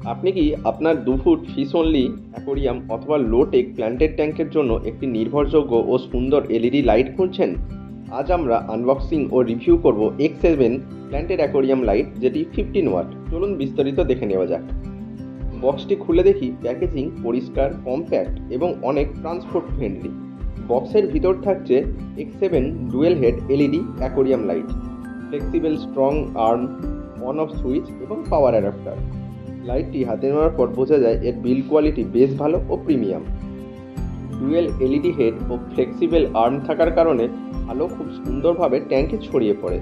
আপনি কি আপনার 2 ফুট ফিশ অনলি অ্যাকোরিয়াম অথবা লো টেক প্ল্যান্টেড ট্যাঙ্কের জন্য একটি নির্ভরযোগ্য ও সুন্দর এলইডি লাইট খুঁজছেন? আজ আমরা আনবক্সিং ও রিভিউ করব X7 প্ল্যান্টেড অ্যাকোরিয়াম লাইট, যেটি 15 ওয়াট। চলুন বিস্তারিত দেখে নেওয়া যাক। বক্সটি খুলে দেখি প্যাকেজিং পরিষ্কার, কম্প্যাক্ট এবং অনেক ট্রান্সপোর্ট ফ্রেন্ডলি। বক্সের ভিতর থাকছে X7 dual head LED aquarium light, flexible strong arm, on off switch এবং পাওয়ার অ্যাডাপ্টার। লাইটটি হাতে নেওয়ার পর বোঝা যায় এর বিল্ড কোয়ালিটি বেশ ভালো ও প্রিমিয়াম। ডুয়েল এলইডি হেড ও ফ্লেক্সিবল আর্ম থাকার কারণে আলো খুব সুন্দরভাবে ট্যাঙ্কে ছড়িয়ে পড়ে।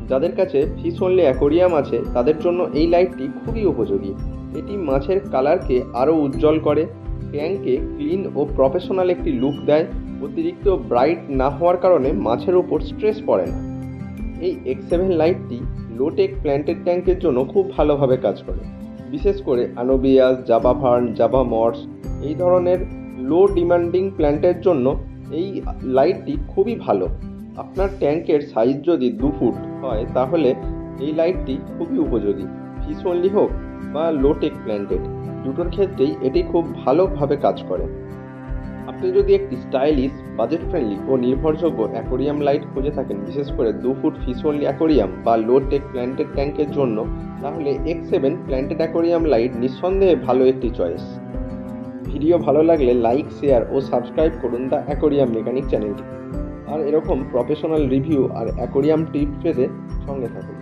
যাদের কাছে ফিশ অনলি অ্যাকোরিয়াম আছে তাদের জন্য এই লাইটটি খুবই উপযোগী। এটি মাছের কালারকে আরও উজ্জ্বল করে, ট্যাঙ্কে ক্লিন ও প্রফেশনাল একটি লুক দেয়। অতিরিক্ত ব্রাইট না হওয়ার কারণে মাছের ওপর স্ট্রেস পড়ে না। এই X7 লাইটটি লোটেক প্ল্যান্টেড ট্যাঙ্কের জন্য খুব ভালোভাবে কাজ করে। বিশেষ করে আনোবিয়াস, জাভা ফার্ন, জাভা মর্স এই ধরনের লো ডিমান্ডিং প্ল্যান্টের জন্য এই লাইটটি খুবই ভালো। আপনার ট্যাঙ্কের সাইজ যদি 2 ফুট হয় তাহলে এই লাইটটি খুবই উপযোগী। ফিশ অনলি হোক বা লোটেক প্ল্যান্টেড, দুটোর ক্ষেত্রেই এটি খুব ভালোভাবে কাজ করে। আপনি যদি একটি স্টাইলিশ, বাজেট ফ্রেন্ডলি ও নির্ভরযোগ্য অ্যাকোরিয়াম লাইট খুঁজে থাকেন, বিশেষ করে 2 ফুট ফিশ অনলি অ্যাকোরিয়াম বা লো টেক প্ল্যান্টেড ট্যাঙ্কের জন্য, তাহলে X7 প্ল্যান্টেড অ্যাকোরিয়াম লাইট নিঃসন্দেহে ভালো একটি চয়েস। ভিডিও ভালো লাগলে লাইক, শেয়ার ও সাবস্ক্রাইব করুন দ্য অ্যাকোরিয়াম মেকানিক চ্যানেলটি। আর এরকম প্রফেশনাল রিভিউ আর অ্যাকোরিয়াম টিপস পেতে সঙ্গে থাকুন।